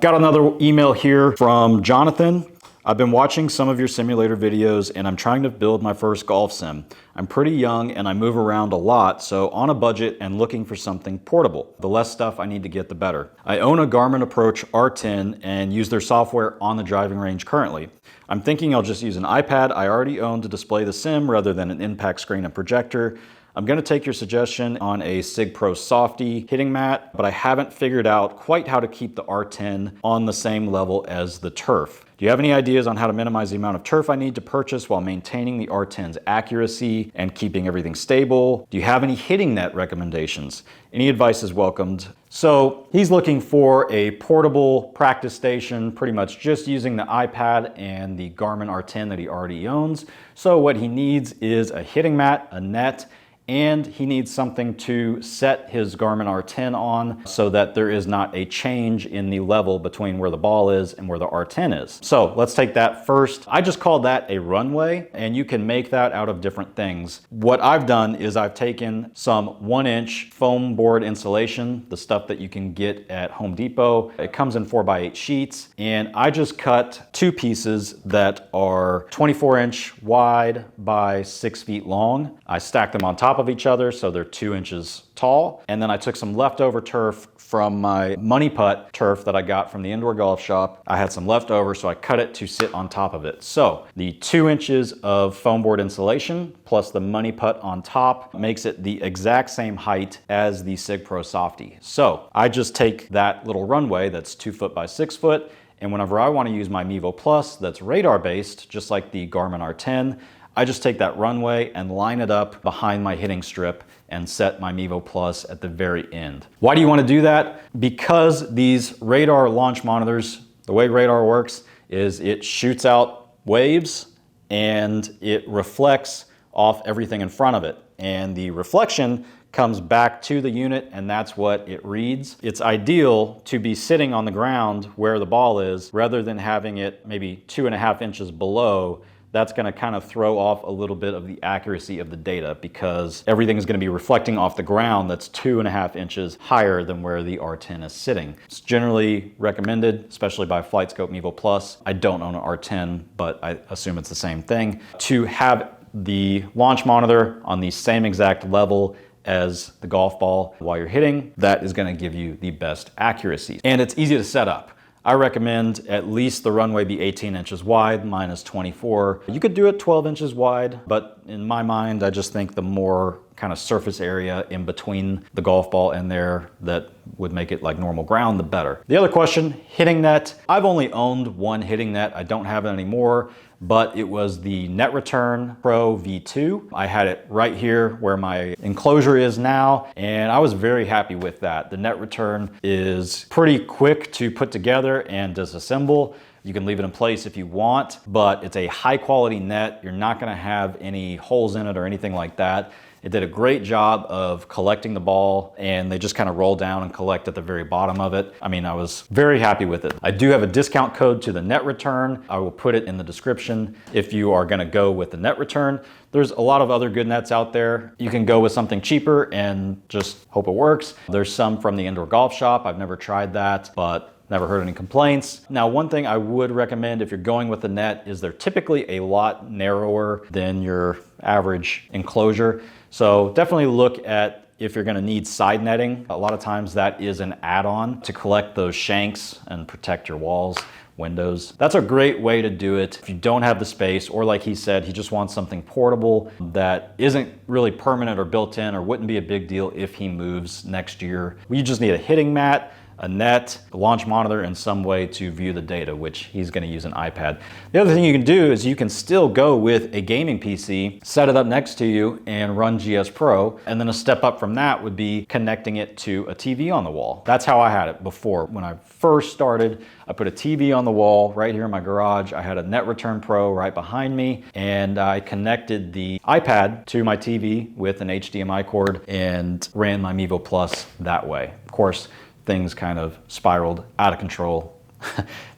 Got another email here from Jonathan. I've been watching some of your simulator videos and I'm trying to build my first golf sim. I'm pretty young and I move around a lot, so on a budget and looking for something portable. The less stuff I need to get, the better. I own a Garmin Approach R10 and use their software on the driving range currently. I'm thinking I'll just use an iPad I already own to display the sim rather than an impact screen and projector. I'm going to take your suggestion on a SIGPRO Softy hitting mat, but I haven't figured out quite how to keep the R10 on the same level as the turf. Do you have any ideas on how to minimize the amount of turf I need to purchase while maintaining the R10's accuracy and keeping everything stable? Do you have any hitting net recommendations? Any advice is welcomed. So he's looking for a portable practice station, pretty much just using the iPad and the Garmin R10 that he already owns. So what he needs is a hitting mat, a net, and he needs something to set his Garmin R10 on so that there is not a change in the level between where the ball is and where the R10 is. So let's take that first. I just call that a runway, and you can make that out of different things. What I've done is I've taken some 1-inch foam board insulation, the stuff that you can get at Home Depot. It comes in 4x8 sheets, and I just cut 2 pieces that are 24-inch wide by 6 feet long. I stacked them on top of each other so they're 2 inches tall, and then I took some leftover turf from my money putt turf that I got from the indoor golf shop. I had some leftover, so I cut it to sit on top of it. So the 2 inches of foam board insulation plus the money putt on top makes it the exact same height as the SIGPRO Softy. So I just take that little runway that's 2 foot by 6 foot, and whenever I want to use my Mevo Plus that's radar based, just like the Garmin R10, I just take that runway and line it up behind my hitting strip and set my Mevo Plus at the very end. Why do you want to do that? Because these radar launch monitors, the way radar works is it shoots out waves and it reflects off everything in front of it. And the reflection comes back to the unit, and that's what it reads. It's ideal to be sitting on the ground where the ball is rather than having it maybe 2.5 inches below. That's going to kind of throw off a little bit of the accuracy of the data because everything is going to be reflecting off the ground that's 2.5 inches higher than where the R10 is sitting. It's generally recommended, especially by FlightScope Mevo Plus. I don't own an R10, but I assume it's the same thing, to have the launch monitor on the same exact level as the golf ball while you're hitting. That is going to give you the best accuracy. And it's easy to set up. I recommend at least the runway be 18 inches wide, mine is 24. You could do it 12 inches wide, but in my mind, I just think the more kind of surface area in between the golf ball and there that would make it like normal ground, the better. The other question, hitting net. I've only owned one hitting net. I don't have it anymore, but it was the Net Return Pro V2. I had it right here where my enclosure is now, and I was very happy with that. The Net Return is pretty quick to put together and disassemble. You can leave it in place if you want, but it's a high quality net. You're not gonna have any holes in it or anything like that. It did a great job of collecting the ball, and they just kind of roll down and collect at the very bottom of it. I mean, I was very happy with it. I do have a discount code to the Net Return. I will put it in the description if you are gonna go with the Net Return. There's a lot of other good nets out there. You can go with something cheaper and just hope it works. There's some from the indoor golf shop. I've never tried that, but never heard any complaints. Now, one thing I would recommend if you're going with the net is they're typically a lot narrower than your average enclosure. So definitely look at if you're gonna need side netting. A lot of times that is an add-on to collect those shanks and protect your walls, windows. That's a great way to do it if you don't have the space, or like he said, he just wants something portable that isn't really permanent or built in or wouldn't be a big deal if he moves next year. You just need a hitting mat, a net, a launch monitor, and some way to view the data, which he's gonna use an iPad. The other thing you can do is you can still go with a gaming PC, set it up next to you and run GSPro, and then a step up from that would be connecting it to a TV on the wall. That's how I had it before. When I first started, I put a TV on the wall right here in my garage. I had a Net Return Pro right behind me, and I connected the iPad to my TV with an HDMI cord and ran my Mevo Plus that way. Of course, things kind of spiraled out of control.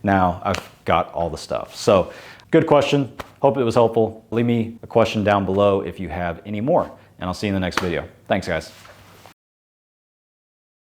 Now I've got all the stuff. So good question. Hope it was helpful. Leave me a question down below if you have any more, and I'll see you in the next video. Thanks, guys.